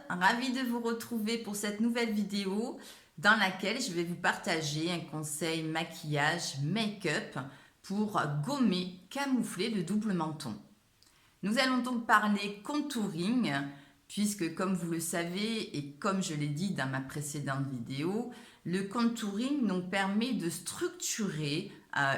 ravie de vous retrouver pour cette nouvelle vidéo dans laquelle je vais vous partager un conseil maquillage make-up pour gommer, camoufler le double menton. Nous allons donc parler contouring puisque comme vous le savez et comme je l'ai dit dans ma précédente vidéo, le contouring nous permet de structurer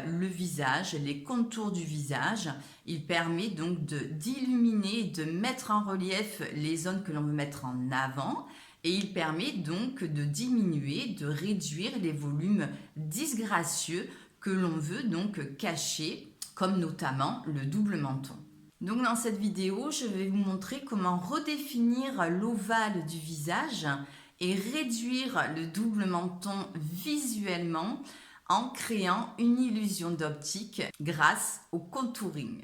le visage, les contours du visage. Il permet donc d'illuminer, de mettre en relief les zones que l'on veut mettre en avant et il permet donc de diminuer, de réduire les volumes disgracieux que l'on veut donc cacher, comme notamment le double menton. Donc dans cette vidéo, je vais vous montrer comment redéfinir l'ovale du visage et réduire le double menton visuellement en créant une illusion d'optique grâce au contouring.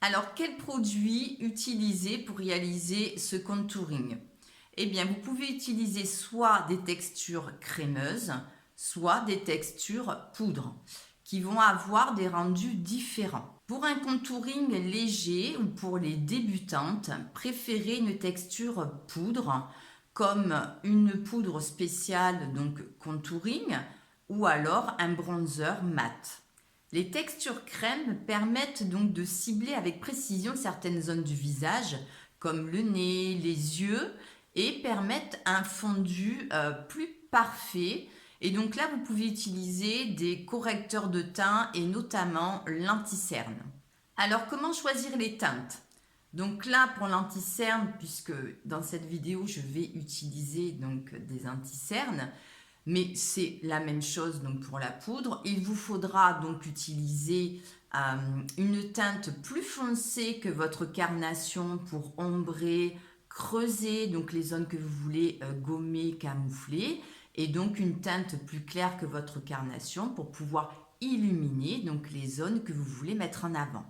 Alors quel produit utiliser pour réaliser ce contouring? Eh bien vous pouvez utiliser soit des textures crémeuses, soit des textures poudre qui vont avoir des rendus différents. Pour un contouring léger ou pour les débutantes, préférez une texture poudre comme une poudre spéciale donc contouring ou alors un bronzer mat. Les textures crème permettent donc de cibler avec précision certaines zones du visage comme le nez, les yeux et permettent un fondu plus parfait. Et donc là, vous pouvez utiliser des correcteurs de teint et notamment l'anti-cerne. Alors, comment choisir les teintes? Donc là, pour l'anti-cerne, puisque dans cette vidéo, je vais utiliser donc des anti-cernes, mais c'est la même chose donc pour la poudre. Il vous faudra donc utiliser une teinte plus foncée que votre carnation pour ombrer, creuser donc les zones que vous voulez gommer, camoufler, et donc une teinte plus claire que votre carnation pour pouvoir illuminer donc les zones que vous voulez mettre en avant.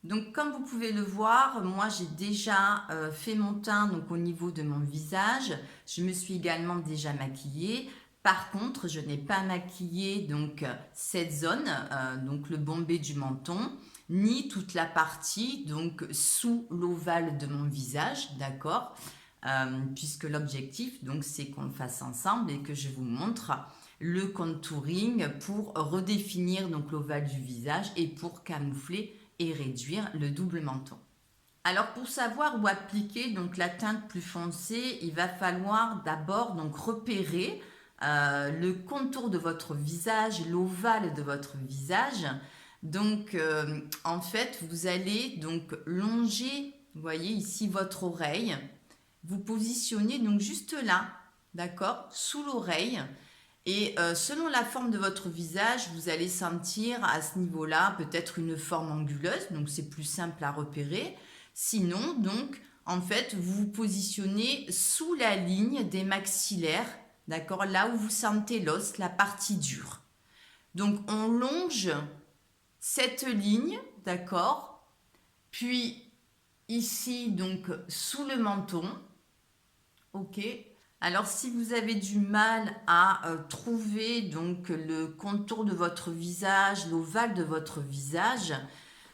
Donc comme vous pouvez le voir, moi j'ai déjà fait mon teint donc au niveau de mon visage. Je me suis également déjà maquillée. Par contre, je n'ai pas maquillé donc cette zone, donc le bombé du menton, ni toute la partie donc sous l'ovale de mon visage, d'accord, puisque l'objectif donc c'est qu'on le fasse ensemble et que je vous montre le contouring pour redéfinir donc l'ovale du visage et pour camoufler et réduire le double menton. Alors pour savoir où appliquer donc la teinte plus foncée, il va falloir d'abord donc repérer le contour de votre visage, l'ovale de votre visage. Donc en fait vous allez donc longer, vous voyez ici votre oreille, vous positionnez donc juste là, d'accord, sous l'oreille. Et selon la forme de votre visage, vous allez sentir à ce niveau-là peut-être une forme anguleuse, donc c'est plus simple à repérer. Sinon, donc, en fait, vous vous positionnez sous la ligne des maxillaires, d'accord, là où vous sentez l'os, la partie dure. Donc, on longe cette ligne, d'accord, puis ici, donc, sous le menton, ok. Alors si vous avez du mal à trouver donc le contour de votre visage, l'ovale de votre visage,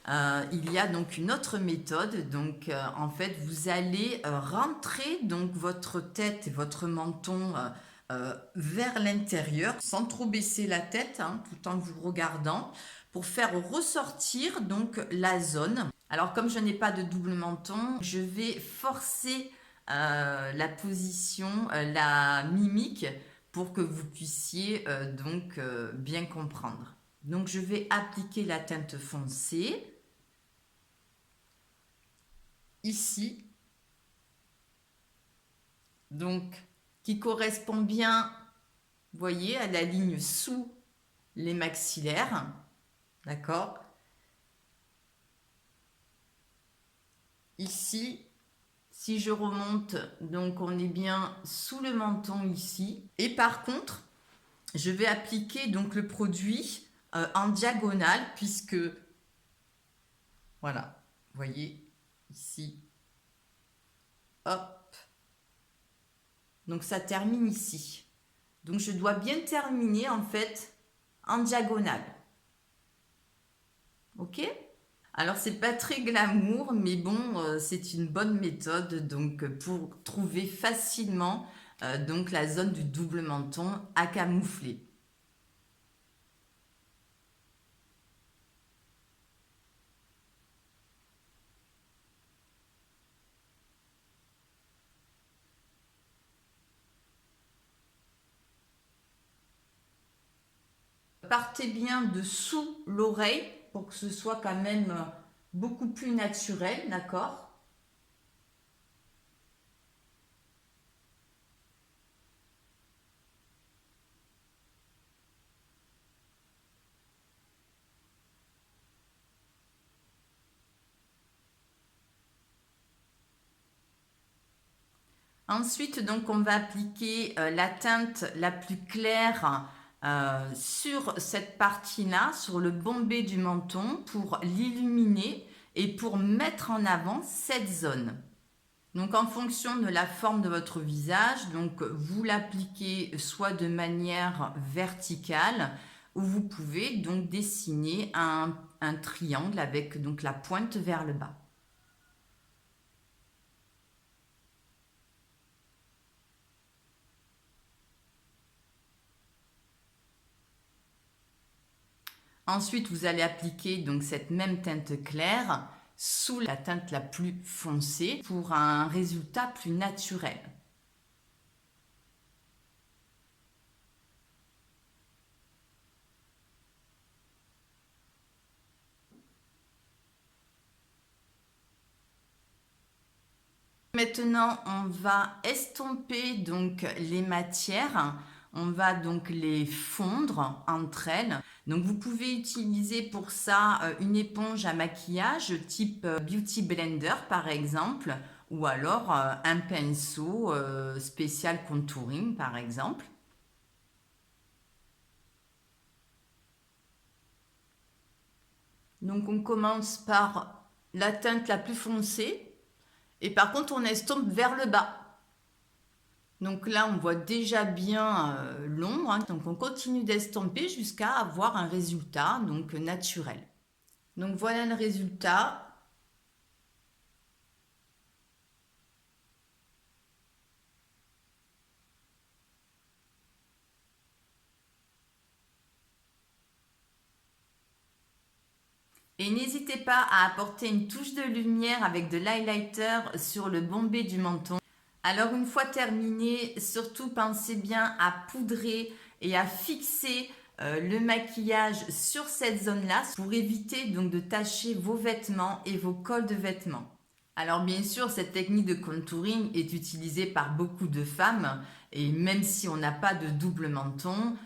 il y a donc une autre méthode. Donc en fait vous allez rentrer donc votre tête et votre menton vers l'intérieur sans trop baisser la tête hein, tout en vous regardant pour faire ressortir donc la zone. Alors comme je n'ai pas de double menton, je vais forcer la position, la mimique pour que vous puissiez donc bien comprendre. Donc je vais appliquer la teinte foncée ici, donc qui correspond bien, vous voyez, à la ligne sous les maxillaires, d'accord. Ici, si je remonte, donc on est bien sous le menton ici. Et par contre, je vais appliquer donc le produit en diagonale puisque, voilà, vous voyez ici, hop. Donc ça termine ici. Donc je dois bien terminer en fait en diagonale. Ok ? Alors c'est pas très glamour, mais bon, c'est une bonne méthode donc pour trouver facilement donc la zone du double menton à camoufler. Partez bien dessous l'oreille pour que ce soit quand même beaucoup plus naturel, d'accord? Ensuite, donc, on va appliquer la teinte la plus claire sur cette partie-là, sur le bombé du menton, pour l'illuminer et pour mettre en avant cette zone. Donc, en fonction de la forme de votre visage, donc, vous l'appliquez soit de manière verticale, ou vous pouvez donc dessiner un triangle avec donc la pointe vers le bas. Ensuite, vous allez appliquer donc cette même teinte claire sous la teinte la plus foncée pour un résultat plus naturel. Maintenant, on va estomper donc les matières. On va donc les fondre entre elles. Donc vous pouvez utiliser pour ça une éponge à maquillage type Beauty Blender par exemple, ou alors un pinceau spécial contouring par exemple. Donc on commence par la teinte la plus foncée et par contre on estompe vers le bas. Donc là, on voit déjà bien l'ombre, hein. Donc on continue d'estomper jusqu'à avoir un résultat donc naturel. Donc voilà le résultat. Et n'hésitez pas à apporter une touche de lumière avec de l'highlighter sur le bombé du menton. Alors une fois terminé, surtout pensez bien à poudrer et à fixer le maquillage sur cette zone-là pour éviter donc de tacher vos vêtements et vos cols de vêtements. Alors bien sûr, cette technique de contouring est utilisée par beaucoup de femmes et même si on n'a pas de double menton,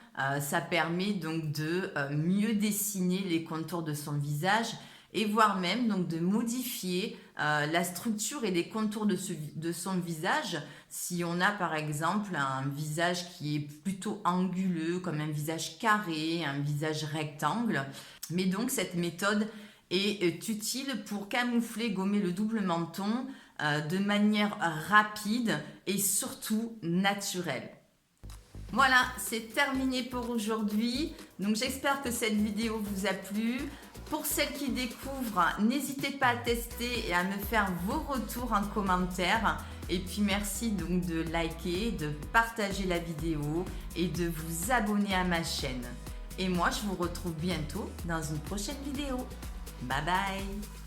ça permet donc de mieux dessiner les contours de son visage et voire même donc de modifier la structure et les contours de son visage si on a par exemple un visage qui est plutôt anguleux comme un visage carré, un visage rectangle. Mais donc cette méthode est utile pour camoufler, gommer le double menton de manière rapide et surtout naturelle. Voilà, c'est terminé pour aujourd'hui. Donc j'espère que cette vidéo vous a plu. Pour celles qui découvrent, n'hésitez pas à tester et à me faire vos retours en commentaire. Et puis merci donc de liker, de partager la vidéo et de vous abonner à ma chaîne. Et moi, je vous retrouve bientôt dans une prochaine vidéo. Bye bye!